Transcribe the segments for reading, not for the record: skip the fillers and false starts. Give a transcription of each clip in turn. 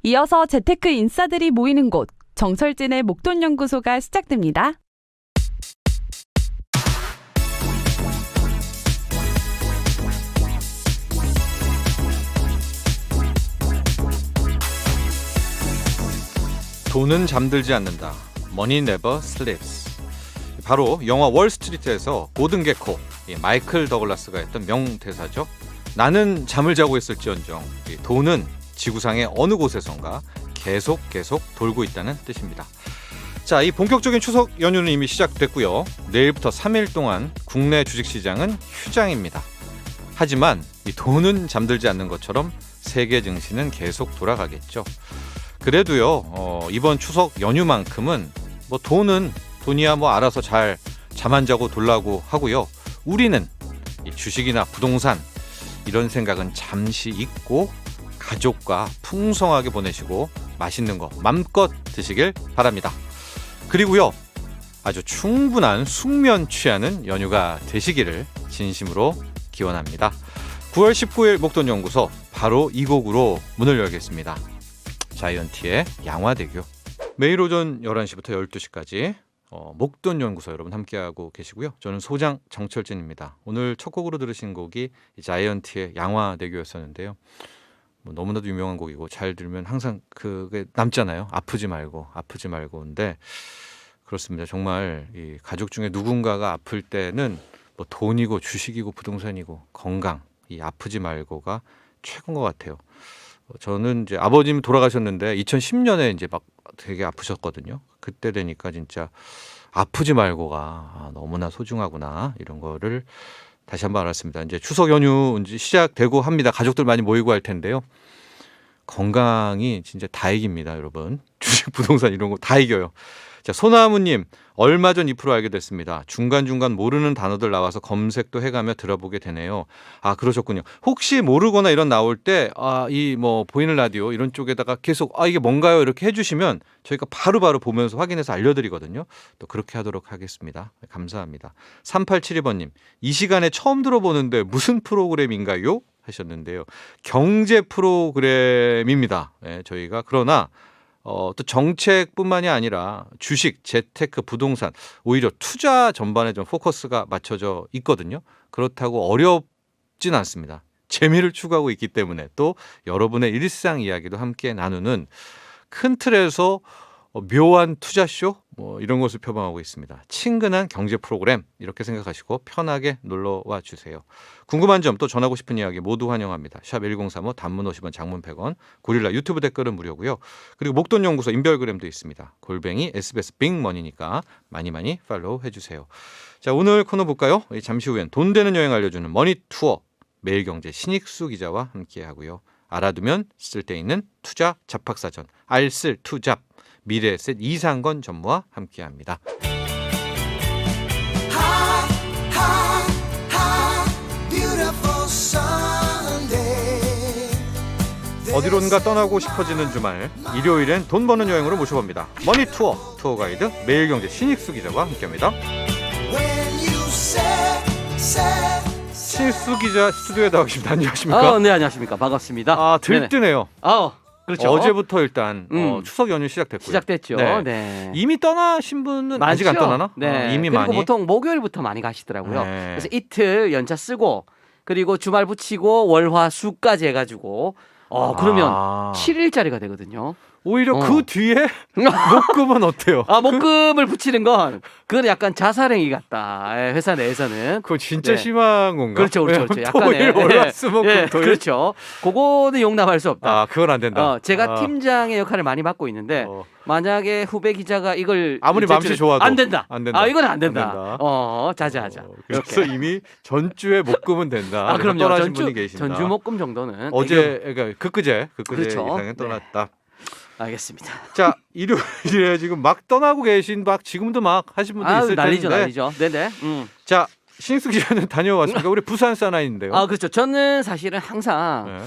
이어서 재테크 인싸들이 모이는 곳, 정철진의 목돈연구소가 시작됩니다. 돈은 잠들지 않는다. Money never sleeps. 바로 영화 월스트리트에서 고든 게코, 마이클 더글라스가 했던 명대사죠. 나는 잠을 자고 있을지언정 돈은 지구상의 어느 곳에선가 계속 돌고 있다는 뜻입니다. 자, 이 본격적인 추석 연휴는 이미 시작됐고요. 내일부터 3일 동안 국내 주식시장은 휴장입니다. 하지만 이 돈은 잠들지 않는 것처럼 세계 증시는 계속 돌아가겠죠. 그래도요, 이번 추석 연휴만큼은 돈이야 알아서 잘 잠 안 자고 돌라고 하고요. 우리는 이 주식이나 부동산 이런 생각은 잠시 잊고 가족과 풍성하게 보내시고 맛있는 거 맘껏 드시길 바랍니다. 그리고요, 아주 충분한 숙면 취하는 연휴가 되시기를 진심으로 기원합니다. 9월 19일 목돈연구소 바로 이 곡으로 문을 열겠습니다. 자이언티의 양화대교. 매일 오전 11시부터 12시까지 목돈연구소 여러분 함께하고 계시고요. 저는 소장 정철진입니다. 오늘 첫 곡으로 들으신 곡이 자이언티의 양화대교였었는데요. 너무나도 유명한 곡이고 잘 들으면 항상 그게 남잖아요. 아프지 말고인데 그렇습니다. 정말 이 가족 중에 누군가가 아플 때는 돈이고 주식이고 부동산이고 건강, 이 아프지 말고가 최고인 것 같아요. 저는 이제 아버님 돌아가셨는데 2010년에 이제 막 되게 아프셨거든요. 그때 되니까 진짜 아프지 말고가 너무나 소중하구나, 이런 거를 다시 한번 알았습니다. 이제 추석 연휴 이제 시작되고 합니다. 가족들 많이 모이고 할 텐데요. 건강이 진짜 다 이깁니다, 여러분. 주식, 부동산 이런 거 다 이겨요. 자, 소나무님, 얼마 전 2% 알게 됐습니다. 중간중간 모르는 단어들 나와서 검색도 해가며 들어보게 되네요. 아, 그러셨군요. 혹시 모르거나 이런 나올 때, 보이는 라디오 이런 쪽에다가 계속, 이게 뭔가요? 이렇게 해주시면 저희가 바로바로 보면서 확인해서 알려드리거든요. 또 그렇게 하도록 하겠습니다. 감사합니다. 3872번님, 이 시간에 처음 들어보는데 무슨 프로그램인가요? 하셨는데요. 경제 프로그램입니다. 네, 저희가 그러나 또 정책뿐만이 아니라 주식, 재테크, 부동산, 오히려 투자 전반에 좀 포커스가 맞춰져 있거든요. 그렇다고 어렵진 않습니다. 재미를 추구하고 있기 때문에 또 여러분의 일상 이야기도 함께 나누는 큰 틀에서 묘한 투자쇼 이런 것을 표방하고 있습니다. 친근한 경제 프로그램 이렇게 생각하시고 편하게 놀러와 주세요. 궁금한 점 또 전하고 싶은 이야기 모두 환영합니다. 샵 1035 단문 50원 장문 100원 고릴라 유튜브 댓글은 무료고요. 그리고 목돈연구소 인별그램도 있습니다. 골뱅이 SBS 빅머니니까 많이 팔로우 해주세요. 자, 오늘 코너 볼까요? 잠시 후엔 돈 되는 여행 알려주는 머니투어 매일경제 신익수 기자와 함께하고요. 알아두면 쓸데있는 투자 잡학사전 알쓸투잡 미래에셋 이상건 전무와 함께합니다. 어디론가 떠나고 싶어지는 주말, 일요일엔 돈 버는 여행으로 모셔봅니다. 머니투어 투어 가이드 매일경제 신익수 기자와 함께합니다. 신익수 기자 스튜디오에 나와 계십니다. 안녕하십니까? 네, 안녕하십니까. 반갑습니다. 들뜨네요. 그렇죠. 어제부터 일단 추석 연휴 시작됐고요. 시작됐죠. 네. 이미 떠나신 분은 아직 안 떠나나? 네. 이미 그리고 많이. 보통 목요일부터 많이 가시더라고요. 네. 그래서 이틀 연차 쓰고 그리고 주말 붙이고 월화 수까지 해가지고 그러면 7일짜리가 되거든요. 오히려 그 뒤에 목금은 어때요? 목금을 붙이는 건 그건 약간 자살행위 같다. 회사 내에서는. 그거 진짜 심한 건가? 그렇죠. 토일 월화수목금 토일. 그렇죠. 그거는 용납할 수 없다. 그건 안 된다. 제가 팀장의 역할을 많이 맡고 있는데 만약에 후배 기자가 이걸 아무리 마음씨 좋아도 안 된다. 이건 안 된다. 안 된다. 자제하자. 그래서 이렇게. 이미 전주에 목금은 된다. 그럼요. 떠나신 분이 계신다. 전주 목금 정도는 어제 그러니까 그제 그렇죠. 이상에 떠났다. 알겠습니다. 자, 일요일에 지금 막 떠나고 계신 지금도 막 하신 분도 있을 텐데. 난리죠. 네네. 자, 신익수 기자는 다녀왔습니까? 우리 부산 사나이인데요. 그렇죠. 저는 사실은 항상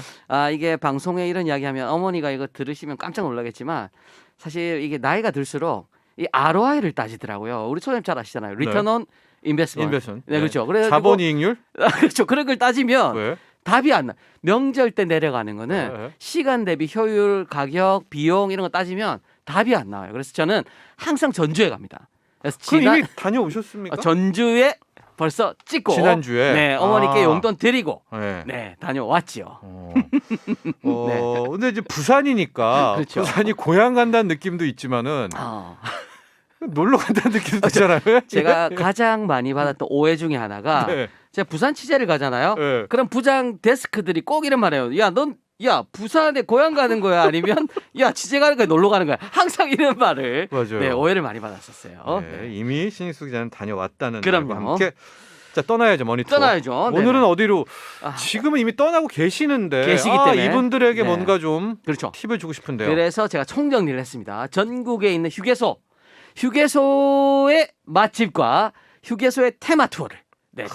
이게 방송에 이런 이야기하면 어머니가 이거 들으시면 깜짝 놀라겠지만 사실 이게 나이가 들수록 이 ROI를 따지더라고요. 우리 소장님 잘 아시잖아요. 리턴 온 인베스먼트. 인베스먼트. 네, 그렇죠. 그래서 자본이익률? 그렇죠. 그런 걸 따지면 왜? 답이 안 나. 명절 때 내려가는 거는 네. 시간 대비 효율, 가격, 비용 이런 거 따지면 답이 안 나와요. 그래서 저는 항상 전주에 갑니다. 그래서 그럼 이미 다녀오셨습니까? 전주에 벌써 찍고 지난주에? 네, 어머니께 아. 용돈 드리고 네. 네, 다녀왔지요. 근데 이제 부산이니까 그렇죠. 부산이 고향 간다는 느낌도 있지만은 놀러 간다는 느낌도 있잖아요. 제가 가장 많이 받았던 오해 중에 하나가 네. 제가 부산 취재를 가잖아요. 네. 그럼 부장 데스크들이 꼭 이런 말해요. 야, 부산에 고향 가는 거야? 아니면 야, 취재 가는 거야? 놀러 가는 거야? 항상 이런 말을 맞아요. 네, 오해를 많이 받았었어요. 네, 이미 신익수 기자는 다녀왔다는 그럼요. 말과 함께 자 떠나야죠 머니투어. 떠나야죠. 오늘은 네네. 어디로? 아. 지금은 이미 떠나고 계시는데 계시기 때문에. 이분들에게 네. 뭔가 좀 그렇죠. 팁을 주고 싶은데요. 그래서 제가 총정리를 했습니다. 전국에 있는 휴게소의 맛집과 휴게소의 테마 투어를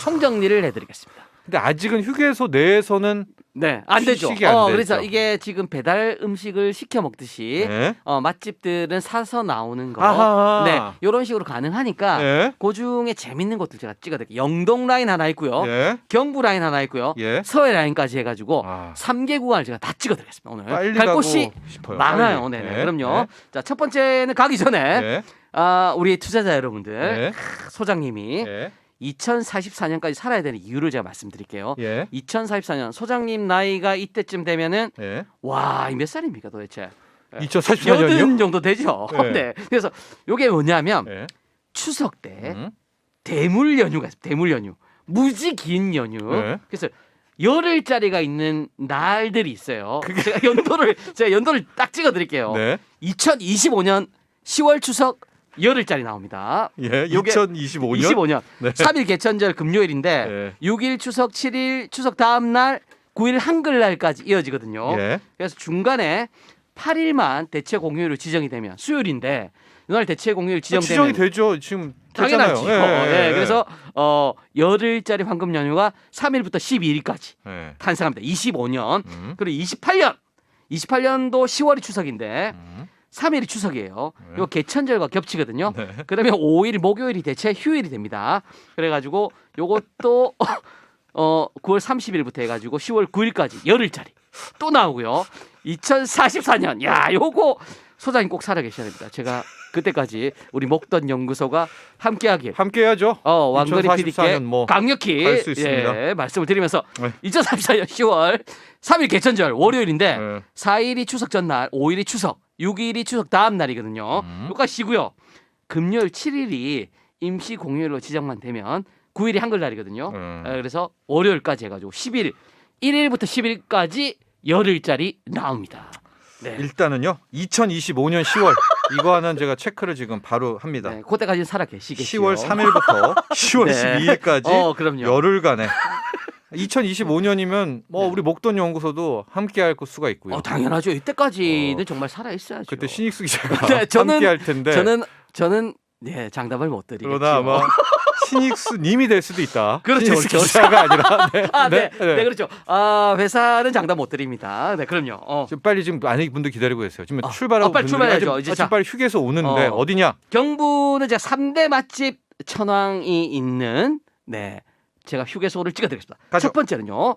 총정리를 해드리겠습니다. 근데 아직은 휴게소 내에서는 네, 안 되죠. 취식이 안 그래서 되죠. 이게 지금 배달 음식을 시켜 먹듯이 네. 맛집들은 사서 나오는 거, 아하. 네, 이런 식으로 가능하니까 네. 그 중에 재밌는 것들 제가 찍어드릴게요. 영동 라인 하나 있고요, 예. 경부 라인 하나 있고요, 예. 서해 라인까지 해가지고 아. 3개 구간을 제가 다 찍어드리겠습니다. 오늘 빨리 갈 가고 곳이 싶어요. 많아요. 빨리. 네, 그럼요. 자, 첫 번째는 가기 전에 네. 우리 투자자 여러분들, 네. 소장님이 네. 2044년까지 살아야 되는 이유를 제가 말씀드릴게요. 예. 2044년 소장님 나이가 이때쯤 되면은 예. 와, 이 몇 살입니까 도대체? 2044년이요? 80 정도 되죠. 네. 네. 그래서 요게 뭐냐면 네. 추석 때 음. 대물 연휴가 있습니다. 대물 연휴. 무지 긴 연휴. 네. 그래서 열흘짜리가 있는 날들이 있어요. 제가 연도를 딱 찍어 드릴게요. 네. 2025년 10월 추석 열흘짜리 나옵니다. 예. 요게 2025년. 25년. 네. 3일 개천절 금요일인데 네. 6일 추석, 7일 추석 다음 날, 9일 한글날까지 이어지거든요. 예. 그래서 중간에 8일만 대체 공휴일로 지정이 되면 수요일인데 이날 대체 공휴일 지정되면 지정이 되죠. 지금 당연하죠. 됐잖아요. 네, 그래서 열흘짜리 황금 연휴가 3일부터 12일까지 예. 탄생합니다. 25년. 음. 그리고 28년도 10월이 추석인데 음. 3일이 추석이에요. 네. 이거 개천절과 겹치거든요. 네. 그러면 5일 목요일이 대체 휴일이 됩니다. 그래가지고 요것도 9월 30일부터 해가지고 10월 9일까지 열흘짜리 또 나오고요. 2044년 요거 소장님 꼭 살아 계셔야 됩니다. 제가 그때까지 우리 목돈 연구소가 함께하길 함께 해야죠. 왕거리 2044년 PD께 뭐 강력히 갈수 있습니다. 예, 말씀을 드리면서 네. 2044년 10월 3일 개천절 월요일인데 네. 4일이 추석 전날, 5일이 추석, 6일이 추석 다음 날이거든요. 요까지 쉬고요. 금요일 7일이 임시 공휴일로 지정만 되면 9일이 한글날이거든요. 그래서 월요일까지 해가지고 10일, 1일부터 10일까지 열흘짜리 나옵니다. 네. 일단은요. 2025년 10월 이거 하나는 제가 체크를 지금 바로 합니다. 네, 그때까지는 살아 계시겠죠. 10월 3일부터 10월 네. 12일까지 그럼요. 열흘간에 2025년이면 뭐 네. 우리 목돈 연구소도 함께 할 수가 있고요. 당연하죠. 이때까지는 정말 살아 있어야죠. 그때 신익수 기자가 네, 함께 할 텐데 저는 네, 장담을 못 드리겠죠. 그러다 아마 신익수 님이 될 수도 있다. 그렇죠, 신익수 그렇죠. 기자가 아니라 네. 네, 그렇죠. 회사는 장담 못 드립니다. 네, 그럼요. 지금 빨리 지금 많은 분들 기다리고 계세요. 지금 아, 출발하고 빨리 분들이 출발해야죠. 지금 이제 빨리 휴게소 오는데 어디냐? 경부는 제가 3대 맛집 천왕이 있는 제가 휴게소를 찍어드리겠습니다. 가죠. 첫 번째는요.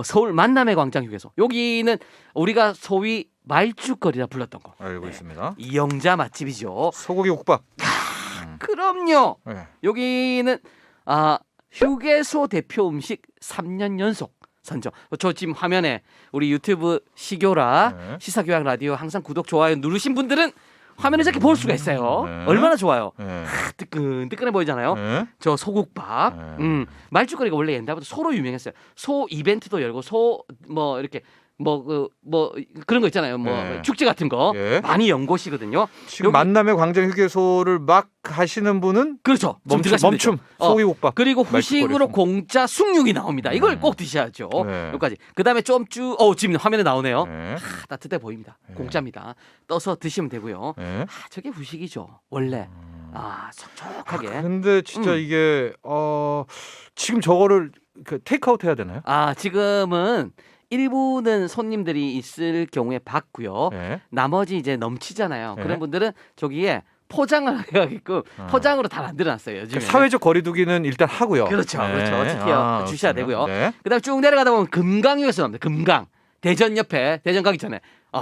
서울 만남의 광장 휴게소. 여기는 우리가 소위 말죽거리라 불렀던 거. 알고 있습니다. 이영자 맛집이죠. 소고기 국밥. 그럼요. 네. 여기는 휴게소 대표 음식 3년 연속 선정. 저 지금 화면에 우리 유튜브 시교라 네. 시사교양 라디오 항상 구독 좋아요 누르신 분들은 화면에 저렇게 볼 수가 있어요. 네. 얼마나 좋아요. 네. 뜨끈뜨끈해 보이잖아요. 네. 저 소국밥. 네. 말죽거리가 원래 옛날부터 소로 유명했어요. 소 이벤트도 열고 소 뭐 이렇게 그런 거 있잖아요. 네. 축제 같은 거 예. 많이 연 곳이거든요. 지금 만남의 광장 휴게소를 막 하시는 분은 그렇죠. 좀 들어가시면 되죠. 멈춤 소고기 국밥. 그리고 후식으로 말죽거리. 공짜 숭늉이 나옵니다. 이걸 꼭 드셔야죠. 네. 여기까지. 그다음에 좀쭉 지금 화면에 나오네요. 네. 따뜻해 보입니다. 네. 공짜입니다. 떠서 드시면 되고요. 네. 저게 후식이죠. 원래. 촉촉하게. 근데 진짜 이게 지금 저거를 테이크아웃 해야 되나요? 지금은 일부는 손님들이 있을 경우에 받고요. 네. 나머지 이제 넘치잖아요. 네. 그런 분들은 저기에 포장을 하게끔 포장으로 다 만들어놨어요. 요즘에. 그러니까 사회적 거리두기는 일단 하고요. 그렇죠, 네. 그렇죠. 지켜 주셔야 되고요. 네. 그다음 쭉 내려가다 보면 금강역에서 나옵니다. 금강. 대전 옆에 대전 가기 전에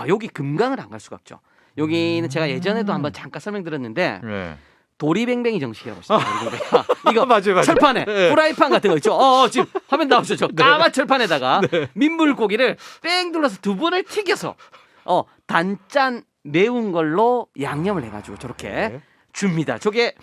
여기 금강을 안 갈 수가 없죠. 여기는 제가 예전에도 한번 잠깐 설명드렸는데 네. 도리뱅뱅이 정식이라고 있습니다. 도리뱅뱅. 이거 맞아요. 철판에 네. 프라이팬 같은 거 있죠. 지금 화면 나오죠. 저 까만 철판에다가 민물고기를 뺑 둘러서 두 번을 튀겨서 단짠 매운 걸로 양념을 해가지고 저렇게 네. 줍니다. 저게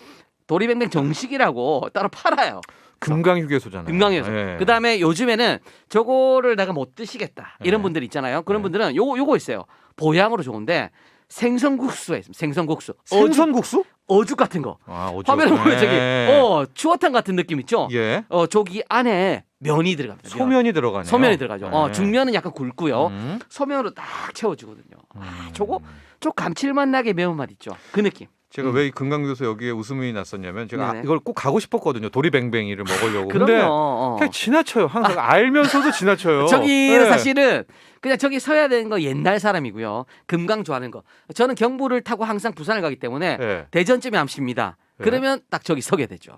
도리뱅뱅 정식이라고 따로 팔아요. 금강휴게소잖아요. 금강에서. 네. 그다음에 요즘에는 저거를 내가 못 드시겠다 이런 네. 분들 있잖아요. 그런 네. 분들은 요거 있어요. 보양으로 좋은데 생선국수에 있습니다. 생선국수. 생선국수? 어죽 같은 거. 어죽. 화면에 보면 네. 저기 추어탕 같은 느낌 있죠? 예. 저기 안에 면이 들어갑니다. 면. 소면이 들어가네요. 소면이 들어가죠. 네. 중면은 약간 굵고요. 음. 소면으로 딱 채워주거든요. 저거 좀 감칠맛 나게 매운맛 있죠. 그 느낌. 제가 왜 이 금강교수 여기에 웃음이 났었냐면 제가 네네. 이걸 꼭 가고 싶었거든요. 도리뱅뱅이를 먹으려고. 근데 그럼요. 그냥 지나쳐요. 항상 알면서도 지나쳐요. 저기는 네. 사실은 그냥 저기 서야 되는 거 옛날 사람이고요. 금강 좋아하는 거. 저는 경부를 타고 항상 부산을 가기 때문에 네. 대전쯤에 암십니다. 네. 그러면 딱 저기 서게 되죠.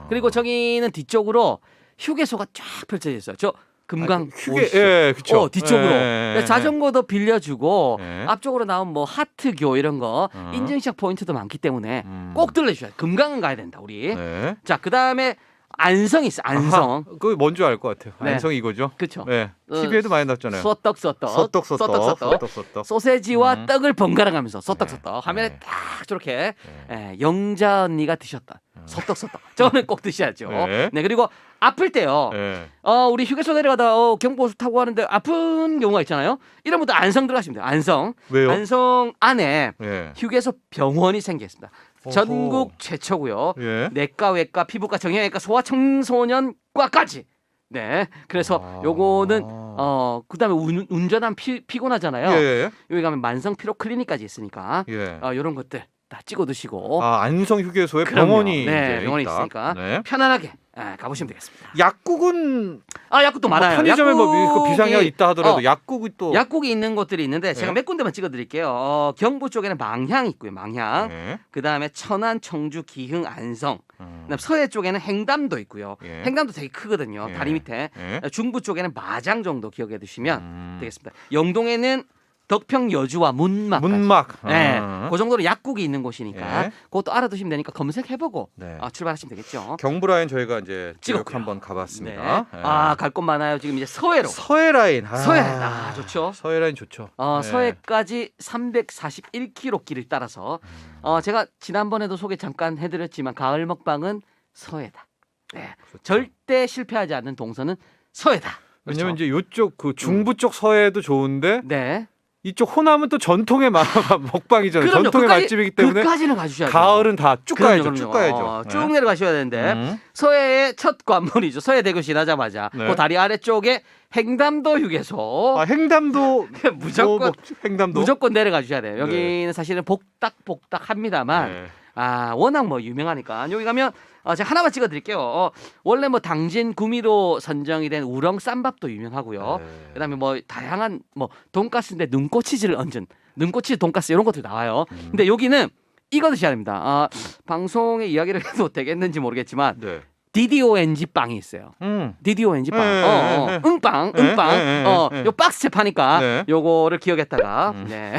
그리고 저기는 뒤쪽으로 휴게소가 쫙 펼쳐져 있어요. 저 금강 오시죠. 예, 그렇죠. 뒤쪽으로 예, 예, 자전거도 빌려주고 예. 앞쪽으로 나온 뭐 하트교 이런 거 인증샷 포인트도 많기 때문에 꼭 들러주셔야 돼요. 금강은 가야 된다 우리. 네. 자 그다음에 안성이 있어. 안성. 그 뭔지 알 것 같아요. 네. 안성이 이거죠. 그렇죠. 네. TV에도 많이 나왔잖아요. 소떡. 소떡. 소세지와 떡을 번갈아 가면서 소떡. 화면에 네. 딱 저렇게 영자 언니가 드셨던 소떡. 저는 꼭 드셔야죠. 네. 네 그리고 아플 때요. 네. 우리 휴게소 내려가다 경부고속 타고 가는데 아픈 경우가 있잖아요. 이런 분들 안성 들어가시면 돼요. 안성. 왜요? 안성 안에 네. 휴게소 병원이 생겨 있습니다. 전국 최초고요. 예. 내과, 외과, 피부과, 정형외과, 소아청소년과까지. 네. 그래서 요거는 그다음에 운전하면 피곤하잖아요. 예. 여기 가면 만성 피로 클리닉까지 있으니까 예. 요런 것들 다 찍어 드시고 안성 휴게소에 그럼요. 병원이 네, 이제 병원이 있다. 있으니까 네. 편안하게 가보시면 되겠습니다. 약국은 약국도 많아요. 편의점에 뭐 비상약 약국이- 있다 하더라도 약국이 또 약국이 있는 곳들이 있는데 제가 네. 몇 군데만 찍어드릴게요. 경부 쪽에는 망향 있고요. 망향. 네. 그다음에 천안, 청주, 기흥, 안성. 음. 그다음 서해 쪽에는 행담도 있고요. 예. 행담도 되게 크거든요. 예. 다리 밑에. 예. 중부 쪽에는 마장 정도 기억해 두시면 음. 되겠습니다. 영동에는 덕평 여주와 문막. 문막. 네, 그 정도로 약국이 있는 곳이니까 예. 그것도 알아두시면 되니까 검색해보고 네. 출발하시면 되겠죠. 경부라인 저희가 이제 쭉 찍었고요. 한번 네. 가봤습니다. 예. 갈 곳 많아요. 지금 이제 서해로. 서해라인. 서해. 좋죠. 서해라인 좋죠. 네. 서해까지 341km 길을 따라서 제가 지난번에도 소개 잠깐 해드렸지만 가을 먹방은 서해다. 네. 그렇죠. 절대 실패하지 않는 동선은 서해다. 왜냐면 그렇죠? 이제 이쪽 그 중부 쪽 서해도 좋은데 네. 이쪽 호남은 또 전통의 먹방이잖아요. 그럼요. 전통의 끝까지- 맛집이기 때문에 끝까지는 가주셔야죠. 가을은 다 쭉 가야죠. 그럼요. 쭉 가야죠. 쭉 내려가셔야 되는데 서해의 첫 관문이죠. 서해대교 지나자마자 네. 그 다리 아래쪽에 행담도 휴게소. 행담도 무조건 행담도 무조건 내려가 주셔야 돼요. 여기는 사실은 복닥복닥합니다만 네. 워낙 뭐 유명하니까 여기 가면 제가 하나만 찍어드릴게요. 원래 뭐 당진 구미로 선정이 된 우렁 쌈밥도 유명하고요. 네. 그다음에 뭐 다양한 뭐 돈가스인데 눈꽃치즈를 얹은 눈꽃치즈 돈가스 이런 것도 나와요. 근데 여기는 이거 드셔야 됩니다. 방송에 이야기를 해도 되겠는지 모르겠지만 네. DDONG 빵이 있어요. DDONG 빵. 네. 응빵. 네. 요 박스채 파니까 네. 요거를 기억했다가 네.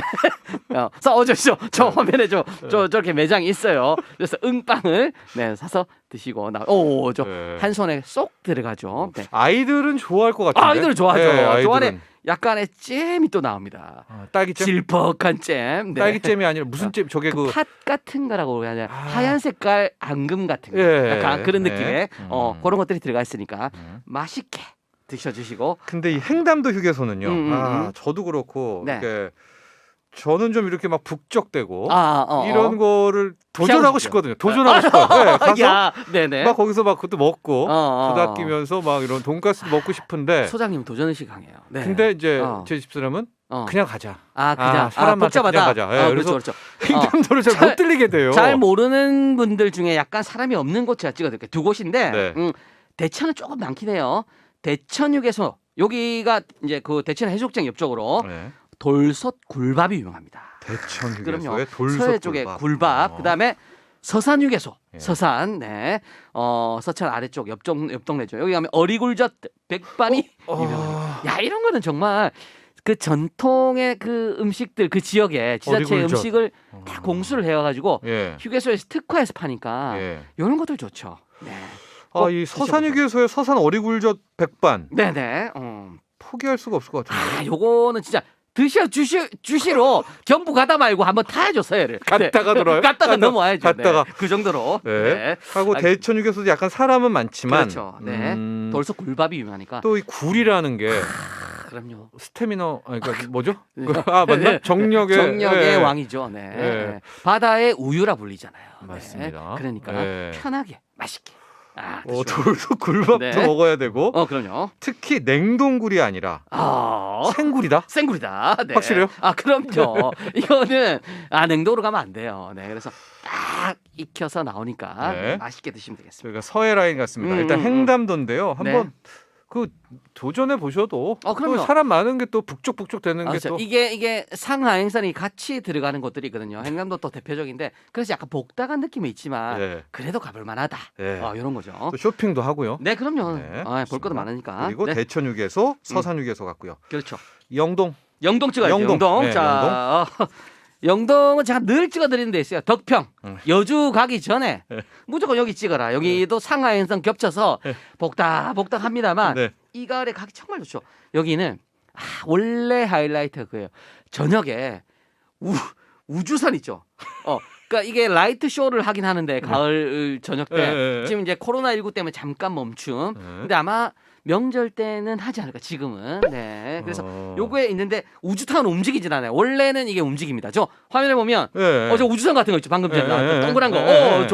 싸워주시죠. 저 화면에 저렇게 매장이 있어요. 그래서 응빵을 사서 드시고 네. 한 손에 쏙 들어가죠. 네. 아이들은 좋아할 것 같은데. 아이들은 좋아하죠. 네, 저 안에 아이들은. 약간의 잼이 또 나옵니다. 딸기잼? 질퍽한 잼. 네. 딸기잼이 아니라 무슨 잼? 저게 그 팥 같은 거라고 해야 되나? 하얀 색깔 앙금 같은 거. 예. 약간 그런 네. 느낌의 그런 것들이 들어가 있으니까 맛있게 드셔주시고. 근데 이 행담도 휴게소는요. 저도 그렇고 네. 이렇게 저는 좀 이렇게 막 북적대고 어. 이런 거를 도전하고 피하고 싶거든요. 도전하고 싶어요. 네, 가서 야, 네네. 막 거기서 막 그것도 먹고 어. 부닥끼면서 막 이런 돈가스도 먹고 싶은데 소장님 도전의식 강해요. 네. 근데 이제 어. 제 집사람은 어. 그냥 가자. 그냥 사람한테 복잡하다. 그냥 가자. 예, 그렇죠, 그래서 그렇죠. 행담도를 잘 잘- 못 들리게 돼요. 잘 모르는 분들 중에 약간 사람이 없는 곳 제가 찍어드릴게요. 두 곳인데 네. 대천은 조금 많긴 해요. 대천휴게소 여기가 이제 그 대천 해수욕장 옆쪽으로 네. 돌솥 굴밥이 유명합니다. 대천 그럼요. 휴게소의 돌솥 서해 쪽에 굴밥. 그다음에 서산 휴게소. 예. 서산. 네. 서천 아래쪽 옆 동네죠. 여기 가면 어리굴젓 백반이 유명합니다. 야, 이런 거는 정말 그 전통의 그 음식들 그 지역에 지자체 어리굴젓. 음식을 다 공수를 해 가지고 예. 휴게소에서 특화해서 파니까 예. 이런 것들 좋죠. 네. 아, 이 서산 휴게소의 서산 어리굴젓 백반 네, 네. 포기할 수가 없을 것 같은데. 아, 요거는 진짜 주시로 경부 가다 말고 한번 타야죠, 서해를. 갔다가 돌아요? 갔다가 넘어와야죠. 갔다가. 네. 그 정도로. 네. 네. 하고 아, 대천 휴게소도 약간 사람은 많지만 그렇죠. 네. 돌솥 굴밥이 유명하니까. 또 이 굴이라는 게 그럼요. 스태미너 아니 그러니까 뭐죠? 네. 아 맞나? 정력의 정력의 예. 왕이죠. 네. 예. 바다의 우유라 불리잖아요. 네. 맞습니다. 그러니까 예. 편하게 맛있게. 아, 돌솥 굴밥도 네. 먹어야 되고 그럼요. 특히 냉동굴이 아니라 생굴이다. 생굴이다. 네. 확실해요? 아, 그럼요. 이거는 냉동으로 가면 안 돼요. 네. 그래서 딱 익혀서 나오니까 네. 맛있게 드시면 되겠습니다. 저희가 서해 라인 갔습니다. 일단 횡담도인데요. 한번 그 도전해 보셔도 그럼요. 또 사람 많은 게 또 북적북적 되는 게 그렇죠. 또 이게 상하행선이 같이 들어가는 곳들이 있거든요. 행남도 또 대표적인데 그래서 약간 복다간 느낌이 있지만 예. 그래도 가볼 만하다. 예. 이런 거죠. 또 쇼핑도 하고요. 네, 그럼요. 네, 볼 것도 좋습니다. 많으니까. 그리고 네. 대천 휴게소, 서산 휴게소 갔고요. 그렇죠. 영동. 영동 찍어야죠. 영동. 영동. 네, 자, 영동은 제가 늘 찍어드리는 데 있어요. 덕평. 여주 가기 전에 네. 무조건 여기 찍어라. 여기도 상하행선 겹쳐서 복닥복닥합니다만 네. 이 가을에 가기 정말 좋죠. 여기는 원래 하이라이트가 그예요. 저녁에 우주선 있죠. 그러니까 이게 라이트 쇼를 하긴 하는데 가을 저녁 때 네. 지금 이제 코로나19 때문에 잠깐 멈춤. 네. 근데 아마 명절 때는 하지 않을까 지금은. 네. 그래서 요거에 있는데 우주탄은 움직이진 않아요. 원래는 이게 움직입니다. 저 화면에 보면 예. 저 우주선 같은 거 있죠. 방금 전에 예, 나왔던 예, 동그란 거. 예.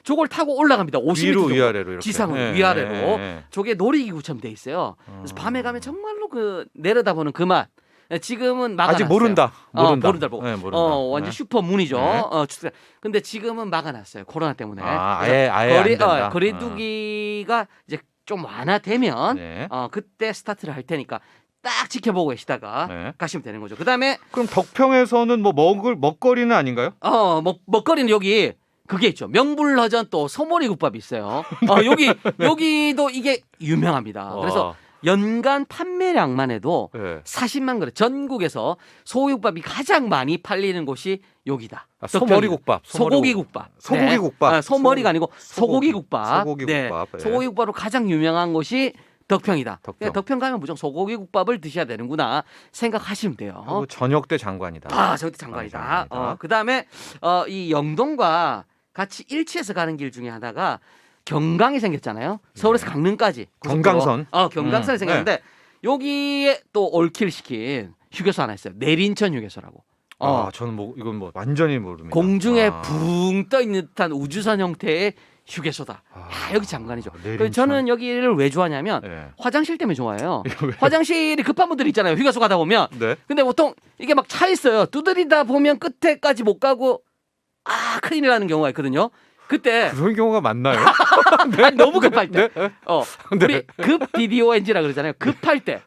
저걸 타고 올라갑니다. 50m 위로 정도. 위아래로 이렇게. 지상으로 예, 위아래로. 예, 예. 저게 놀이기구처럼 돼 있어요. 그래서 밤에 가면 정말로 그 내려다보는 그 맛. 지금은 막아놨어요. 아직 모른다. 모른다. 네, 모른다. 완전 네. 슈퍼문이죠. 네. 근데 지금은 막아놨어요. 코로나 때문에. 아예 안 거리, 된다. 거리두기가 이제 좀 완화되면 네. 그때 스타트를 할 테니까 딱 지켜보고 계시다가 네. 가시면 되는 거죠. 그다음에 그럼 덕평에서는 뭐 먹거리는 아닌가요? 먹거리는 여기 그게 있죠. 명불허전 또 소머리 국밥이 있어요. 여기도 이게 유명합니다. 그래서 연간 판매량만 해도 네. 40만 그릇 전국에서 소국밥이 가장 많이 팔리는 곳이 여기다. 소머리국밥. 소고기국밥. 소고기국밥. 소머리가 아니고 소고기국밥. 소고기국밥. 예. 소고기국밥으로 가장 유명한 곳이 덕평이다. 덕평. 덕평 가면 무조건 소고기국밥을 드셔야 되는구나 생각하시면 돼요. 그리고 저녁 때 장관이다. 저때 장관이다. 장관이다. 그다음에 이 영동과 같이 일치해서 가는 길 중에 하나가 경강이 생겼잖아요. 서울에서 강릉까지. 경강선. 경강선이 생겼는데 여기에 또 올킬 시킨 휴게소 하나 있어요. 내린천 휴게소라고. 저는 이건 완전히 모릅니다. 공중에 붕 떠 있는 듯한 우주선 형태의 휴게소다. 여기 장관이죠. 그래서 저는 여기를 왜 좋아하냐면 네. 화장실 때문에 좋아해요. 화장실이 급한 분들 있잖아요. 휴게소 가다 보면. 네. 근데 보통 이게 막 차 있어요. 두드리다 보면 끝에까지 못 가고 큰일 나는 경우가 있거든요. 그때 그런 경우가 많나요? 아니, 너무 급할 때. 네. 우리 급 비디오 엔지라 그러잖아요. 급할 때.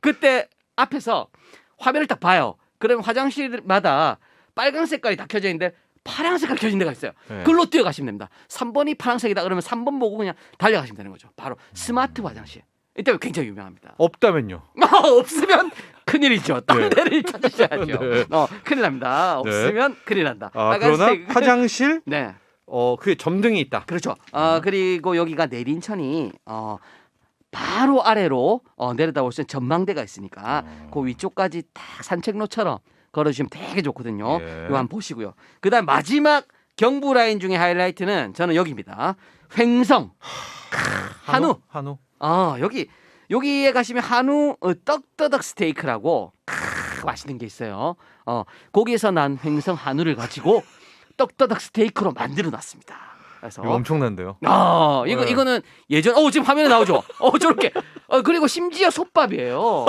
그때 앞에서 화면을 딱 봐요. 그러면 화장실마다 빨간 색깔이 다 켜져 있는데 파란 색깔 켜진 데가 있어요. 네. 글로 뛰어가시면 됩니다. 3번이 파란색이다 그러면 3번 보고 그냥 달려가시면 되는 거죠. 바로 스마트 화장실. 이때 굉장히 유명합니다. 없다면요? 없으면 큰일이죠. 딴 데를 찾으셔야죠. 네. 큰일 납니다. 없으면 큰일 난다. 그러나 화장실 네. 그게 점등이 있다. 그렇죠. 그리고 여기가 내린천이 바로 아래로 내려다볼 수 있는 전망대가 있으니까 그 위쪽까지 딱 산책로처럼 걸어주시면 되게 좋거든요. 예. 이거 한번 보시고요. 그다음 마지막 경부 라인 중에 하이라이트는 저는 여기입니다. 횡성 한우. 여기에 가시면 한우 떡더덕 스테이크라고 맛있는 게 있어요. 거기에서 난 횡성 한우를 가지고 떡더덕 스테이크로 만들어 놨습니다. 그래서 이거 엄청난데요. 이거는 예전 지금 화면에 나오죠. 저렇게 그리고 심지어 솥밥이에요.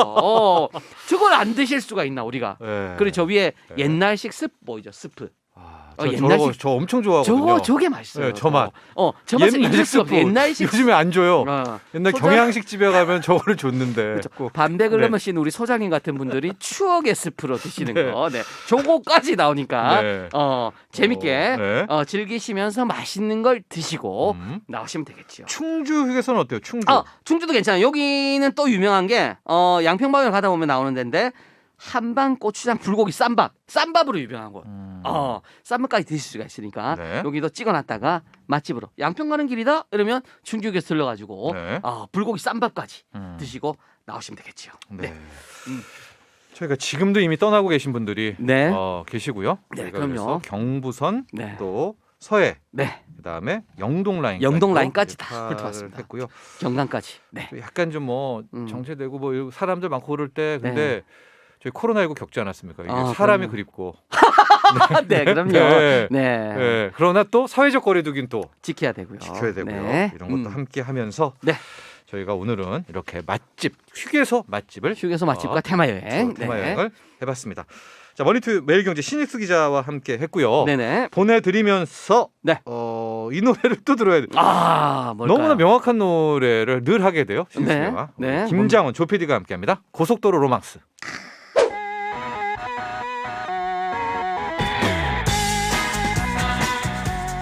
저걸 안 드실 수가 있나 우리가. 네. 그리고 저 위에 옛날식 스프 보이죠? 스프. 저 엄청 좋아하거든요. 저게 맛있어요. 네, 저 맛. 저 맛은 옛날 잊을 수 없어요. 스프. 옛날식 요즘에 안 줘요. 옛날 소장- 경양식 집에 가면 저거를 줬는데. 꼭. 반백을 네. 넘으신 우리 소장님 같은 분들이 추억의 스프로 드시는 네. 거. 네. 저거까지 나오니까 네. 재밌게 네. 즐기시면서 맛있는 걸 드시고 나오시면 되겠죠. 충주 휴게소는 어때요? 충주. 충주도 괜찮아요. 여기는 또 유명한 게 양평방을 가다 보면 나오는 데인데 한방 고추장 불고기 쌈밥으로 유명하고 쌈밥까지 드실 수가 있으니까 네. 여기도 찍어놨다가 맛집으로 양평 가는 길이다 이러면 충주에서 들러가지고 네. 불고기 쌈밥까지 드시고 나오시면 되겠죠. 네. 저희가 지금도 이미 떠나고 계신 분들이 네. 계시고요. 네, 저희가 그럼요. 그래서 경부선 네. 또 서해 네. 그다음에 영동 라인까지 다 훑어봤습니다. 했고요. 경강까지. 네. 또 약간 좀 뭐 정체되고 뭐 이런 사람들 많고 그럴 때 근데 네. 저희 코로나19 겪지 않았습니까? 이게 아, 사람이 그럼요. 그립고. 네, 그럼요. 네. 네. 네. 그러나 또 사회적 거리두기는 또 지켜야 되고요. 지켜야 되고요. 네. 이런 것도 함께 하면서 네. 저희가 오늘은 이렇게 맛집, 휴게소 맛집을 휴게소 맛집과 테마 여행. 테마 여행을 해봤습니다. 자, 머니투 매일경제 신익수 기자와 함께 했고요. 네네. 보내드리면서 네. 이 노래를 또 들어야 돼요. 뭘까요? 너무나 명확한 노래를 늘 하게 돼요. 신익수 네. 기자가. 네. 김장원, 조PD가 함께합니다. 고속도로 로망스.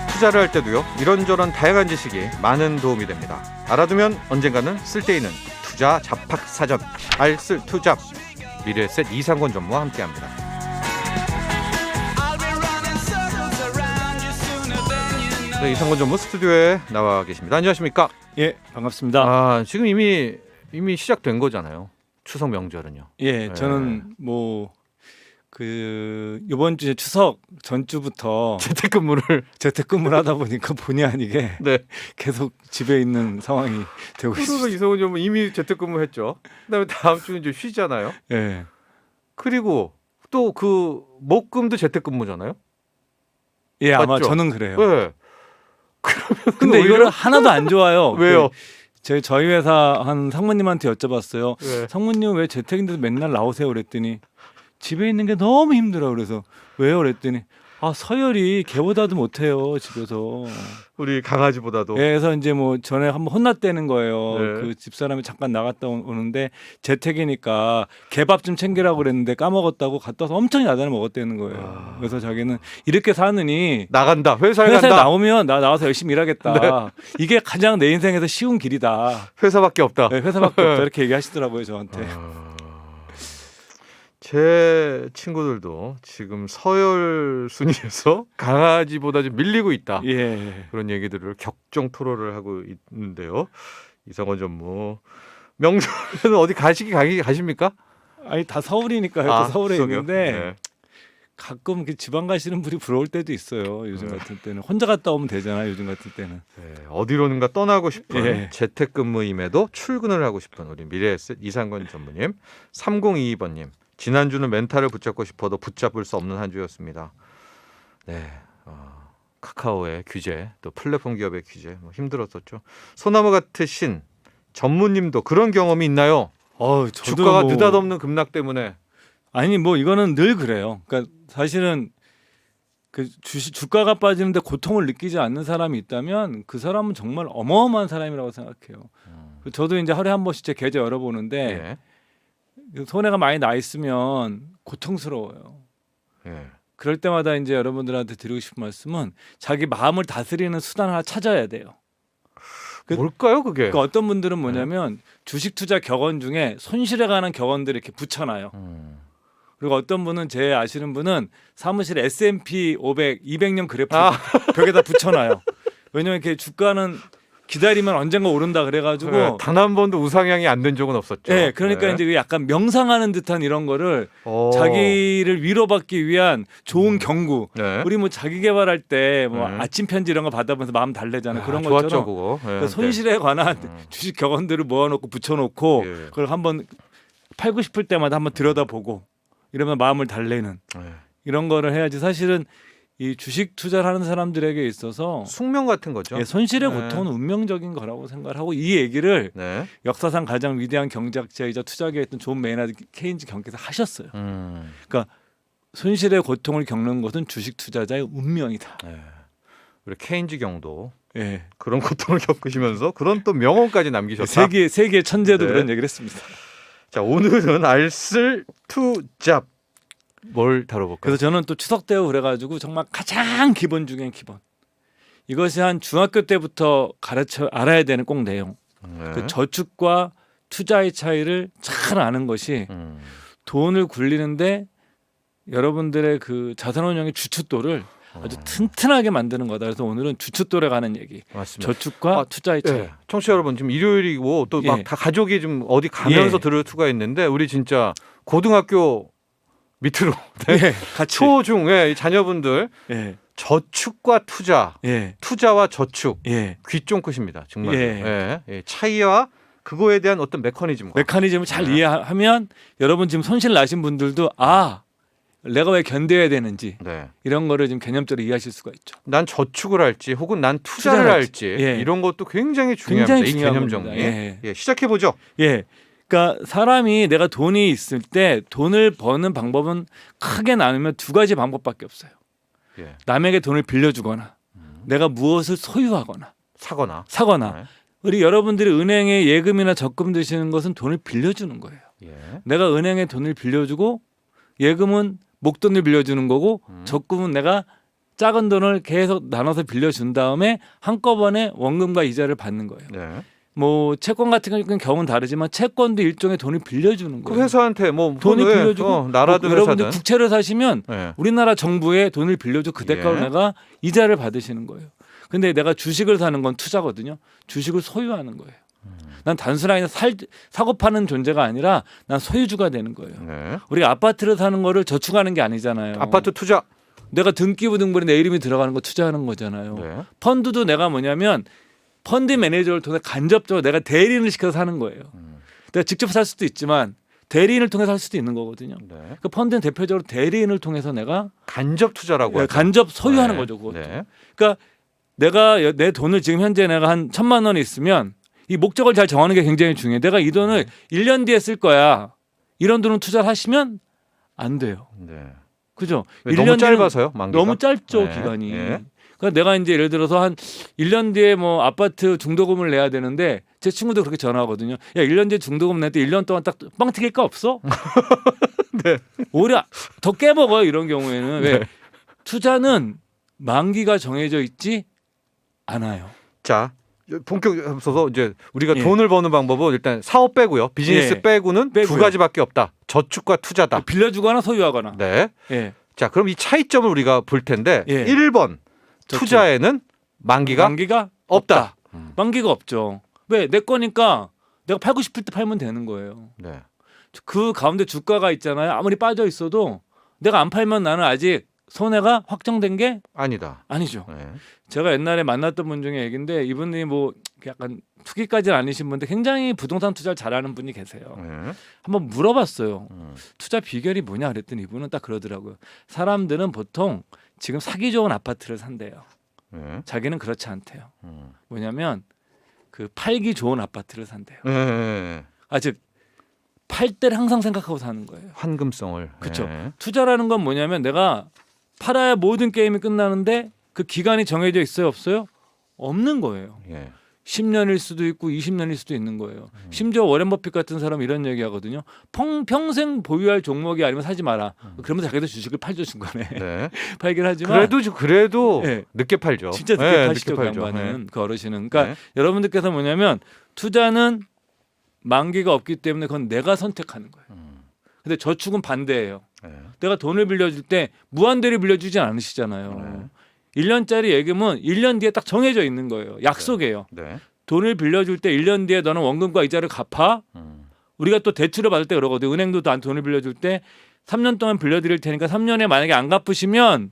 투자를 할 때도요. 이런저런 다양한 지식이 많은 도움이 됩니다. 알아두면 언젠가는 쓸데있는 투자 잡학사전 알쓸투잡 미래에셋 이상권 전무와 함께합니다. 네, 이상권 전무 스튜디오에 나와 계십니다. 안녕하십니까? 예, 반갑습니다. 지금 이미 시작된 거잖아요. 추석 명절은요. 예, 네. 저는 이번 주에 추석 전주부터 재택근무를 하다 보니까 본의 아니게 네. 계속 집에 있는 상황이 되고 그러면 있습니다. 이상권 전무 이미 재택근무했죠. 그다음에 다음 주는 이제 쉬잖아요. 예. 그리고 또 그 목금도 재택근무잖아요. 예, 아마 맞죠? 저는 그래요. 네. 근데 오히려- 이거는 하나도 안 좋아요. 왜요? 저희 회사 한 상무님한테 여쭤봤어요. 네. 상무님 왜 재택인데도 맨날 나오세요? 그랬더니 집에 있는 게 너무 힘들어. 그래서 왜요? 그랬더니 서열이 걔보다도 못해요 집에서. 우리 강아지보다도. 예, 그래서 이제 뭐 전에 한번 혼났다는 거예요. 네. 그 집사람이 잠깐 나갔다 오는데 재택이니까 개밥 좀 챙기라고 그랬는데 까먹었다고 갔다 와서 엄청 야단을 먹었다는 거예요. 그래서 자기는 이렇게 사느니 나간다. 회사에 회사에 간다. 나오면 나 나와서 열심히 일하겠다. 이게 가장 내 인생에서 쉬운 길이다. 회사밖에 없다. 네, 회사밖에 없다. 이렇게 얘기하시더라고요 저한테. 제 친구들도 지금 서열 순위에서 강아지보다 좀 밀리고 있다. 예. 그런 얘기들을 격정 토로를 하고 있는데요. 이상권 전무 명절에는 어디 가십니까? 아니 다 서울이니까요. 또 서울에 수석이요? 있는데 네. 가끔 지방 가시는 분이 부러울 때도 있어요. 요즘 같은 때는 혼자 갔다 오면 되잖아요. 요즘 같은 때는. 네, 어디로는가 떠나고 싶은 예. 재택근무임에도 출근을 하고 싶은 우리 미래에셋 이상권 전무님, 3022번님. 지난주는 멘탈을 붙잡고 싶어도 붙잡을 수 없는 한 주였습니다. 네, 카카오의 규제, 또 플랫폼 기업의 규제 힘들었었죠. 소나무 같으신 전무님도 그런 경험이 있나요? 저도 주가가 느닷없는 급락 때문에. 아니 뭐 이거는 늘 그래요. 그러니까 사실은 그 주가가 빠지는데 고통을 느끼지 않는 사람이 있다면 그 사람은 정말 어마어마한 사람이라고 생각해요. 저도 이제 하루에 한 번씩 제 계좌 열어보는데 손해가 많이 나 있으면 고통스러워요. 예. 그럴 때마다 이제 여러분들한테 드리고 싶은 말씀은 자기 마음을 다스리는 수단 하나 찾아야 돼요. 뭘까요, 그게? 그러니까 어떤 분들은 뭐냐면 주식 투자 격언 중에 손실에 관한 격언들을 이렇게 붙여놔요. 그리고 어떤 분은 제 아시는 분은 사무실에 S&P 500, 200년 그래프 벽에다 붙여놔요. 왜냐면 이렇게 주가는 기다리면 언젠가 오른다 그래가지고 네, 단 한 번도 우상향이 안 된 적은 없었죠. 네, 그러니까 네. 이제 약간 명상하는 듯한 이런 거를 자기를 위로받기 위한 좋은 경구. 네. 우리 뭐 자기 개발할 때 뭐 네. 아침 편지 이런 거 받아보면서 마음 달래잖아요. 그런 좋았죠, 것처럼 그거. 네, 그러니까 손실에 관한 주식 격언들을 모아놓고 붙여놓고 예. 그걸 한번 팔고 싶을 때마다 한번 들여다보고 이러면 마음을 달래는 네. 이런 거를 해야지. 사실은 이 주식 투자를 하는 사람들에게 있어서 숙명 같은 거죠. 예, 손실의 네. 고통은 운명적인 거라고 생각을 하고 이 얘기를 네. 역사상 가장 위대한 경제학자이자 투자계였던 존 메이나드 케인즈 경께서 하셨어요. 그러니까 손실의 고통을 겪는 것은 주식 투자자의 운명이다. 예. 우리 케인즈 경도 예. 그런 고통을 겪으시면서 그런 또 명언까지 남기셨다. 세계 천재도 네. 그런 얘기를 했습니다. 자, 오늘은 알쓸 투잡 뭘 다뤄볼까요? 그래서 저는 또 추석 때고 그래가지고 정말 가장 기본 중에 기본. 이것이 한 중학교 때부터 가르쳐 알아야 되는 꼭 내용. 네. 그 저축과 투자의 차이를 잘 아는 것이 돈을 굴리는데 여러분들의 그 자산운용의 주춧돌을 아주 튼튼하게 만드는 거다. 그래서 오늘은 주춧돌에 관한 얘기. 맞습니다. 저축과 투자의 차이. 예. 청취자 여러분 지금 일요일이고 또 막 예. 다 가족이 좀 어디 가면서 예. 들을 수가 있는데 우리 진짜 고등학교 밑으로 예, 같이. 초중 이 자녀분들 예, 저축과 투자, 예, 투자와 저축 예. 귀 쫑긋입니다. 정말 예. 차이와 그거에 대한 어떤 메커니즘과 메커니즘을 잘 네. 이해하면 여러분 지금 손실 나신 분들도 내가 왜 견뎌야 되는지 네. 이런 거를 지금 개념적으로 이해하실 수가 있죠. 난 저축을 할지 혹은 난 투자를 투자를 할지 예. 이런 것도 굉장히 중요합니다. 굉장히 이 중요한 개념 겁니다. 정리. 예. 예, 시작해 보죠. 예. 그러니까 사람이 내가 돈이 있을 때 돈을 버는 방법은 크게 나누면 두 가지 방법밖에 없어요. 예. 남에게 돈을 빌려주거나 내가 무엇을 소유하거나 사거나. 사거나 네. 우리 여러분들이 은행에 예금이나 적금 드시는 것은 돈을 빌려주는 거예요. 예. 내가 은행에 돈을 빌려주고 예금은 목돈을 빌려주는 거고 적금은 내가 작은 돈을 계속 나눠서 빌려준 다음에 한꺼번에 원금과 이자를 받는 거예요. 네. 뭐 채권 같은 경우는 다르지만 채권도 일종의 돈을 빌려주는 그 거예요. 회사한테 뭐 돈을 빌려주고 나라든 여러분들 회사든 국채를 사시면 예. 우리나라 정부에 돈을 빌려줘 그 대가로 예. 내가 이자를 받으시는 거예요. 근데 내가 주식을 사는 건 투자거든요. 주식을 소유하는 거예요. 난 단순하게 사고 파는 존재가 아니라 난 소유주가 되는 거예요. 네. 우리가 아파트를 사는 거를 저축하는 게 아니잖아요. 아파트 투자. 내가 등기부 등본에 내 이름이 들어가는 거 투자하는 거잖아요. 네. 펀드도 내가 뭐냐면 펀드 매니저를 통해 간접적으로 내가 대리인을 시켜서 사는 거예요. 내가 직접 살 수도 있지만 대리인을 통해서 살 수도 있는 거거든요. 네. 그 펀드는 대표적으로 대리인을 통해서 내가 간접 투자라고 하죠. 간접 소유하는 네. 거죠. 그것도. 네. 그러니까 내가 내 돈을 지금 현재 내가 한 1,000만 원이 있으면 이 목적을 잘 정하는 게 굉장히 중요해요. 내가 이 돈을 1년 뒤에 쓸 거야. 이런 돈은 투자를 하시면 안 돼요. 네. 그죠? 왜 너무 1년 뒤는 짧아서요, 만기가? 너무 짧죠, 네. 기간이. 네. 그러니까 내가 이제 예를 들어서 한 1년 뒤에 뭐 아파트 중도금을 내야 되는데 제 친구도 그렇게 전화하거든요. 야, 1년 뒤에 중도금 낼 때 1년 동안 딱 빵 튀길 거 없어? 네. 오히려 더 깨먹어요, 이런 경우에는. 왜? 네. 투자는 만기가 정해져 있지 않아요. 자, 본격 앞서서 이제 우리가 예. 돈을 버는 방법은 일단 사업 빼고요. 비즈니스 예. 빼고는 두 빼고요. 가지밖에 없다. 저축과 투자다. 빌려주거나 소유하거나. 네. 예. 자, 그럼 이 차이점을 우리가 볼 텐데 예. 1번 저축. 투자에는 만기가 없다. 만기가 없죠. 왜? 내 거니까 내가 팔고 싶을 때 팔면 되는 거예요. 네. 그 가운데 주가가 있잖아요. 아무리 빠져 있어도 내가 안 팔면 나는 아직 손해가 확정된 게 아니다. 아니죠. 네. 제가 옛날에 만났던 분 중에 얘긴데 이분이 뭐 약간 투기까지는 아니신 분인데 굉장히 부동산 투자를 잘하는 분이 계세요. 네. 한번 물어봤어요. 음. 투자 비결이 뭐냐 그랬더니 이분은 딱 그러더라고요. 사람들은 보통 지금 사기 좋은 아파트를 산대요. 네. 자기는 그렇지 않대요. 음. 뭐냐면 그 팔기 좋은 아파트를 산대요. 네. 즉 팔 때를 항상 생각하고 사는 거예요. 환금성을. 그쵸. 네. 투자라는 건 뭐냐면 내가 팔아야 모든 게임이 끝나는데 그 기간이 정해져 있어요, 없어요? 없는 거예요. 예. 10년일 수도 있고 20년일 수도 있는 거예요. 심지어 워렌 버핏 같은 사람 이런 얘기 하거든요. 평생 보유할 종목이 아니면 사지 마라. 그러면서 자기도 주식을 팔죠 중간에. 네. 팔긴 하지만 그래도 네. 늦게 팔죠. 진짜 늦게 네, 파시죠, 그 팔죠. 양반은. 그 어르신은. 그러니까 네. 여러분들께서 뭐냐면 투자는 만기가 없기 때문에 그건 내가 선택하는 거예요. 근데 저축은 반대예요. 네. 내가 돈을 빌려줄 때 무한대로 빌려주지 않으시잖아요. 네. 1년짜리 예금은 1년 뒤에 딱 정해져 있는 거예요. 약속이에요. 네. 돈을 빌려줄 때 1년 뒤에 너는 원금과 이자를 갚아. 우리가 또 대출을 받을 때 그러거든요. 은행도 난 돈을 빌려줄 때 3년 동안 빌려드릴 테니까 3년에 만약에 안 갚으시면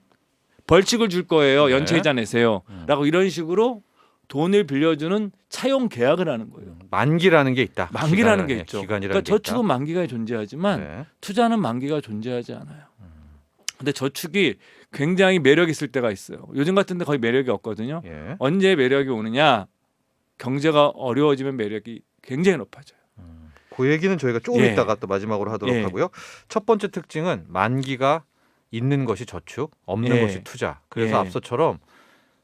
벌칙을 줄 거예요. 네. 연체이자 내세요. 라고 이런 식으로 돈을 빌려주는 차용 계약을 하는 거예요. 만기라는 게 있다. 만기라는 게 기간이라는 있죠. 기간이라는 그러니까 게 있다. 저축은 만기가 존재하지만 네. 투자는 만기가 존재하지 않아요. 근데 저축이 굉장히 매력 있을 때가 있어요. 요즘 같은 데 거의 매력이 없거든요. 예. 언제 매력이 오느냐? 경제가 어려워지면 매력이 굉장히 높아져요. 그 얘기는 저희가 조금 예. 이따가 또 마지막으로 하도록 예. 하고요. 첫 번째 특징은 만기가 있는 것이 저축, 없는 예. 것이 투자. 그래서 예. 앞서처럼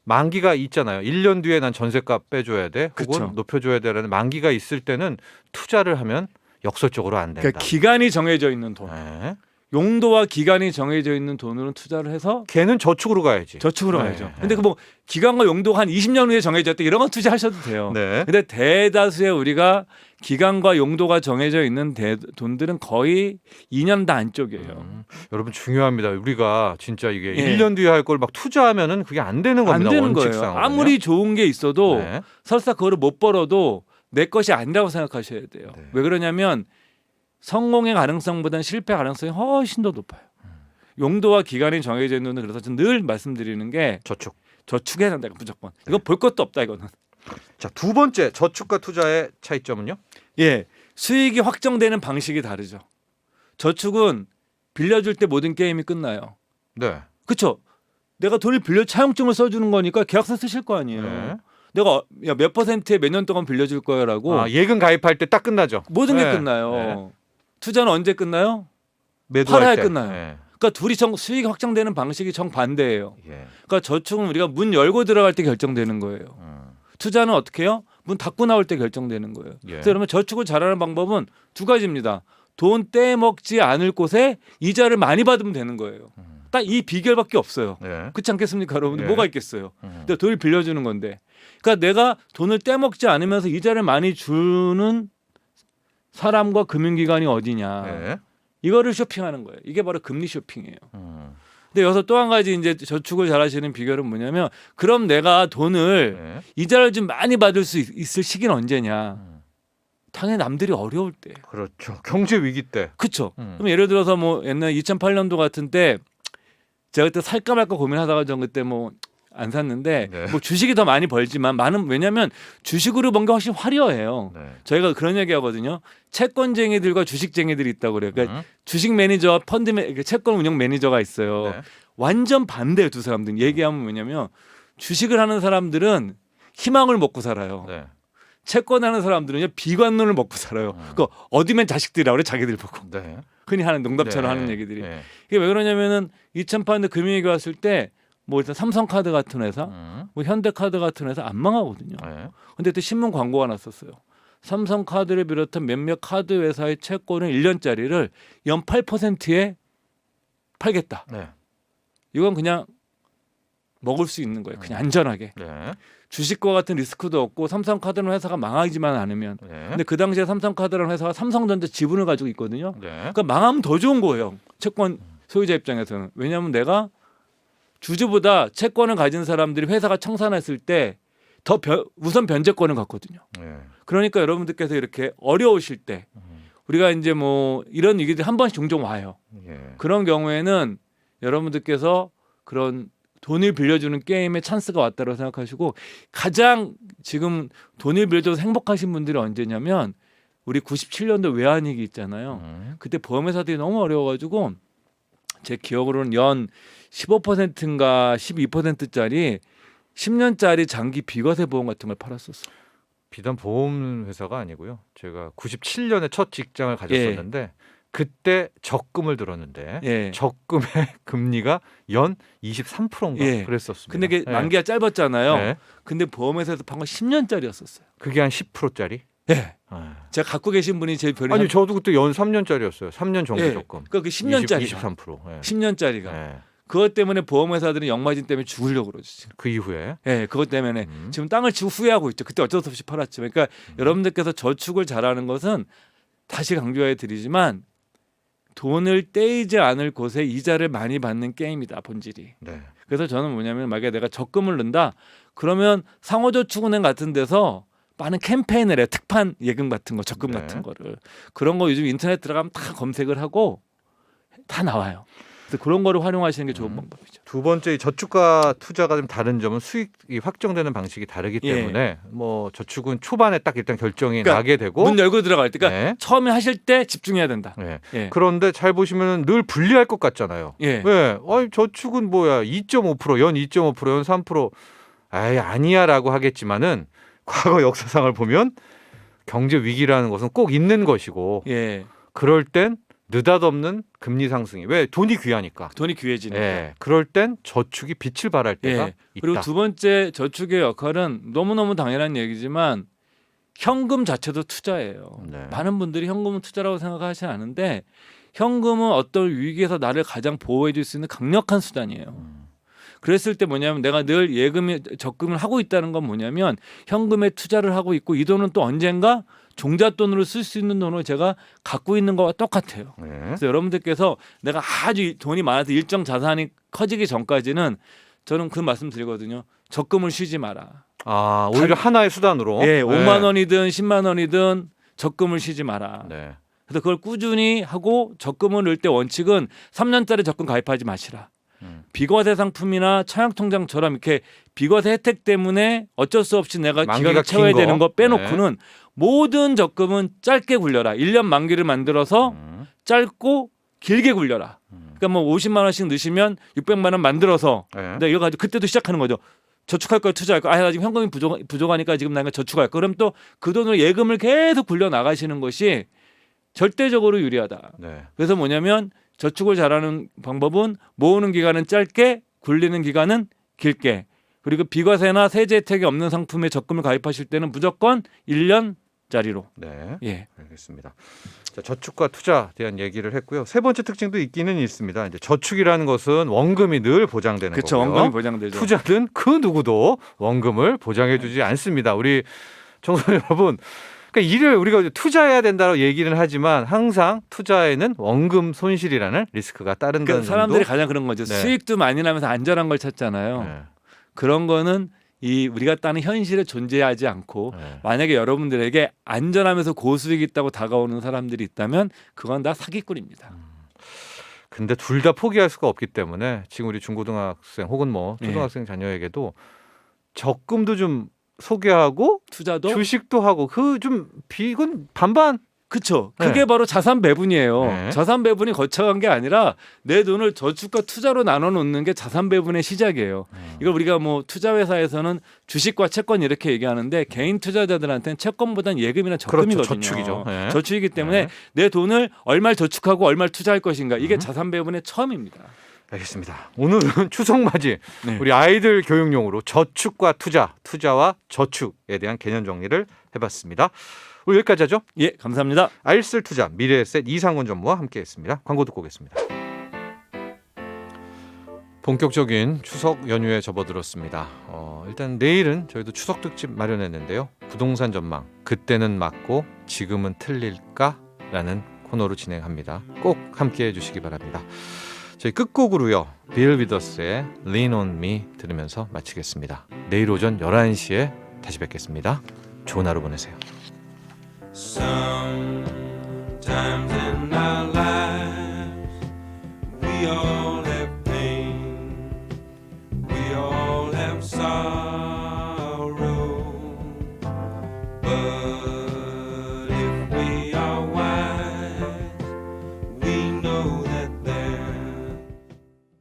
만기가 있잖아요. 1년 뒤에 난 전세값 빼줘야 돼. 혹은 그쵸. 높여줘야 되라는 만기가 있을 때는 투자를 하면 역설적으로 안 된다. 그러니까 기간이 정해져 있는 돈, 네. 용도와 기간이 정해져 있는 돈으로 투자를 해서 걔는 저축으로 가야지. 저축으로 네. 가야죠. 근데 그 뭐 기간과 용도가 한 20년 후에 정해졌다 이런 건 투자하셔도 돼요. 네. 근데 대다수의 우리가 기간과 용도가 정해져 있는 돈들은 거의 2년 다 안쪽이에요. 여러분 중요합니다. 우리가 진짜 이게 예. 1년 뒤에 할 걸 막 투자하면은 그게 안 되는 겁니다. 안 되는 거예요. 원칙상으로는요. 아무리 좋은 게 있어도 네. 설사 그거를 못 벌어도 내 것이 아니라고 생각하셔야 돼요. 네. 왜 그러냐면 성공의 가능성보다는 실패 가능성이 훨씬 더 높아요. 용도와 기간이 정해져 있는 그래서 저는 늘 말씀드리는 게 저축. 저축해야 된다 무조건. 이거 볼 것도 없다 이거는. 자, 두 번째 저축과 투자의 차이점은요? 예, 수익이 확정되는 방식이 다르죠. 저축은 빌려줄 때 모든 게임이 끝나요. 네. 그렇죠? 내가 돈을 빌려 차용증을 써주는 거니까 계약서 쓰실 거 아니에요. 네. 내가 야, 몇 %에 몇 년 동안 빌려줄 거야라고 아, 예금 가입할 때 딱 끝나죠. 모든 게 네. 끝나요. 네. 투자는 언제 끝나요? 매도할 팔아야 때. 끝나요. 네. 그러니까 둘이 수익이 확정되는 방식이 정반대예요. 예. 그러니까 저축은 우리가 문 열고 들어갈 때 결정되는 거예요. 투자는 어떻게 해요? 문 닫고 나올 때 결정되는 거예요. 예. 그래서 여러분 저축을 잘하는 방법은 두 가지입니다. 돈 떼먹지 않을 곳에 이자를 많이 받으면 되는 거예요. 딱 이 비결밖에 없어요. 네. 그렇지 않겠습니까, 여러분? 예. 뭐가 있겠어요? 근데 돈을 빌려주는 건데, 그러니까 내가 돈을 떼먹지 않으면서 이자를 많이 주는 사람과 금융기관이 어디냐? 네. 이거를 쇼핑하는 거예요. 이게 바로 금리 쇼핑이에요. 음. 근데 여기서 또 한 가지 이제 저축을 잘하시는 비결은 뭐냐면, 그럼 내가 돈을 네. 이자를 좀 많이 받을 수 있을 시기는 언제냐? 당연히 남들이 어려울 때. 그렇죠. 경제 위기 때. 그렇죠. 그럼 예를 들어서 뭐 옛날 2008년도 같은 때 제가 그때 살까 말까 고민하다가 전 그때 뭐 안 샀는데 네. 뭐 주식이 더 많이 벌지만 많은 왜냐하면 주식으로 번 게 훨씬 화려해요. 네. 저희가 그런 얘기 하거든요. 채권쟁이들과 주식쟁이들이 있다고 그래요. 그러니까 음. 주식 매니저, 채권 운용 매니저가 있어요. 네. 완전 반대예요, 두 사람들. 얘기하면 뭐냐면 주식을 하는 사람들은 희망을 먹고 살아요. 네. 채권하는 사람들은요 비관론을 먹고 살아요. 그 어디면 자식들이라고 그래 자기들 보고. 네. 흔히 하는 농담처럼 네. 하는 얘기들이. 네. 이게 왜 그러냐면은 2008년도 금융위기 왔을 때 뭐 일단 삼성카드 같은 회사, 뭐 현대카드 같은 회사 안 망하거든요. 네. 근데 또 신문 광고가 났었어요. 삼성카드를 비롯한 몇몇 카드 회사의 채권을 1년짜리를 연 8%에 팔겠다. 네. 이건 그냥 먹을 수 있는 거예요. 그냥 안전하게. 네. 주식과 같은 리스크도 없고 삼성카드는 회사가 망하지만 않으면. 네. 근데 그 당시에 삼성카드라는 회사가 삼성전자 지분을 가지고 있거든요. 네. 그러니까 망하면 더 좋은 거예요. 채권 소유자 입장에서는. 왜냐하면 내가 주주보다 채권을 가진 사람들이 회사가 청산했을 때 더 우선 변제권을 갖거든요. 네. 그러니까 여러분들께서 이렇게 어려우실 때 우리가 이제 뭐 이런 얘기들이 한 번씩 종종 와요. 예. 그런 경우에는 여러분들께서 그런 돈을 빌려주는 게임의 찬스가 왔다고 생각하시고 가장 지금 돈을 빌려줘서 행복하신 분들이 언제냐면 우리 97년도 외환위기 있잖아요. 그때 보험회사들이 너무 어려워가지고 제 기억으로는 연 15%인가 12%짜리 10년짜리 장기 비과세 보험 같은 걸 팔았었어. 비단 보험 회사가 아니고요. 제가 97년에 첫 직장을 가졌었는데 그때 적금을 들었는데 예. 적금의 금리가 연 23%인가 예. 그랬었습니다. 근데 그게 예. 만기가 짧았잖아요. 네. 근데 보험회사에서 판 건 10년짜리였었어요. 그게 한 10%짜리? 예. 제가 갖고 계신 분이 제일 별이 아니 저도 그때 연 3년짜리였어요. 3년 정기 예. 적금. 그러니까 그 10년짜리 23%. 예. 10년짜리가 예. 그것 때문에 보험회사들은 역마진 때문에 죽으려고 그러죠. 지금. 그 이후에 예, 그것 때문에 지금 땅을 치고 후회하고 있죠. 그때 어쩔 수 없이 팔았지만. 그러니까 여러분들께서 저축을 잘하는 것은 다시 강조해 드리지만 돈을 떼이지 않을 곳에 이자를 많이 받는 게임이다 본질이. 네. 그래서 저는 뭐냐면 만약에 내가 적금을 넣는다 그러면 상호저축은행 같은 데서 많은 캠페인을 해 특판 예금 같은 거 적금 네. 같은 거를 그런 거 요즘 인터넷 들어가면 다 검색을 하고 다 나와요. 그래서 그런 거를 활용하시는 게 좋은 방법이죠. 두 번째 이 저축과 투자가 좀 다른 점은 수익이 확정되는 방식이 다르기 예. 때문에 뭐 저축은 초반에 딱 일단 결정이 그러니까 나게 되고 문 열고 들어갈 때, 그러니까 네. 처음에 하실 때 집중해야 된다. 예. 예. 그런데 잘 보시면 늘 불리할 것 같잖아요. 예. 왜? 저축은 뭐야? 2.5%, 연 2.5%, 연 3%. 아이 아니야라고 하겠지만은 과거 역사상을 보면 경제 위기라는 것은 꼭 있는 것이고 예. 그럴 땐 느닷없는 금리 상승이 왜 돈이 귀하니까. 돈이 귀해지니까. 예, 그럴 땐 저축이 빛을 발할 때가 예. 있다. 그리고 두 번째 저축의 역할은 너무너무 당연한 얘기지만 현금 자체도 투자예요. 네. 많은 분들이 현금은 투자라고 생각하지 않은데 현금은 어떤 위기에서 나를 가장 보호해 줄 수 있는 강력한 수단이에요. 그랬을 때 뭐냐면 내가 늘 예금에 적금을 하고 있다는 건 뭐냐면 현금에 투자를 하고 있고 이 돈은 또 언젠가 종잣돈으로 쓸 수 있는 돈을 제가 갖고 있는 거와 똑같아요. 네. 그래서 여러분들께서 내가 아주 돈이 많아서 일정 자산이 커지기 전까지는 저는 그 말씀 드리거든요. 적금을 쉬지 마라. 아, 오히려 하나의 수단으로. 예, 5만 원이든 10만 원이든 적금을 쉬지 마라. 네. 그래서 그걸 꾸준히 하고 적금을 넣을 때 원칙은 3년짜리 적금 가입하지 마시라. 비과세 상품이나 청약통장처럼 이렇게 비과세 혜택 때문에 어쩔 수 없이 내가 만기가 기간을 채워야 긴 거. 되는 거 빼놓고는 모든 적금은 짧게 굴려라. 1년 만기를 만들어서 짧고 길게 굴려라. 그러니까 뭐 50만 원씩 넣으시면 600만 원 만들어서 네. 근데 이거 가지고 그때도 시작하는 거죠. 저축할 거 투자할 거. 나 지금 현금이 부족하니까 지금 내가 저축할 거. 그럼 또 그 돈으로 예금을 계속 굴려 나가시는 것이 절대적으로 유리하다. 네. 그래서 뭐냐면 저축을 잘하는 방법은 모으는 기간은 짧게 굴리는 기간은 길게 그리고 비과세나 세제 혜택이 없는 상품에 적금을 가입하실 때는 무조건 1년짜리로. 네. 예. 알겠습니다. 자, 저축과 투자에 대한 얘기를 했고요. 세 번째 특징도 있기는 있습니다. 이제 저축이라는 것은 원금이 늘 보장되는 그렇죠. 거고요. 원금이 보장되죠. 투자는 그 누구도 원금을 보장해주지 않습니다. 우리 청소년 여러분, 그러니까 일을 우리가 투자해야 된다고 얘기는 하지만 항상 투자에는 원금 손실이라는 리스크가 따른다는 그러니까 사람들이 점도. 가장 그런 거죠. 네. 수익도 많이 나면서 안전한 걸 찾잖아요. 네. 그런 거는 이 우리가 따는 현실에 존재하지 않고 네. 만약에 여러분들에게 안전하면서 고수익이 있다고 다가오는 사람들이 있다면 그건 다 사기꾼입니다. 근데 둘 다 포기할 수가 없기 때문에 지금 우리 중고등학생 혹은 뭐 초등학생 자녀에게도 적금도 좀 소개하고 투자도 주식도 하고 그 좀 이건 반반. 그렇죠. 네. 그게 바로 자산 배분이에요. 네. 자산 배분이 거창한 게 아니라 내 돈을 저축과 투자로 나눠 놓는 게 자산 배분의 시작이에요. 이걸 우리가 뭐 투자 회사에서는 주식과 채권 이렇게 얘기하는데 개인 투자자들한테는 채권보다는 예금이나 적금이거든요. 그렇죠. 저축이죠. 네. 저축이기 때문에 네. 내 돈을 얼마를 저축하고 얼마를 투자할 것인가 이게 자산 배분의 처음입니다. 알겠습니다. 오늘은 추석 맞이 네. 우리 아이들 교육용으로 저축과 투자와 저축에 대한 개념 정리를 해봤습니다. 오늘 여기까지 하죠. 예, 감사합니다. 알쓸 투자 미래에셋 이상원 전무와 함께했습니다. 광고 듣고 오겠습니다. 본격적인 추석 연휴에 접어들었습니다. 일단 내일은 저희도 추석 특집 마련했는데요. 부동산 전망, 그때는 맞고 지금은 틀릴까라는 코너로 진행합니다. 꼭 함께해 주시기 바랍니다. 저희 끝곡으로요. 빌 위더스의 Lean on Me 들으면서 마치겠습니다. 내일 오전 11시에 다시 뵙겠습니다. 좋은 하루 보내세요. Sometimes in our lives we are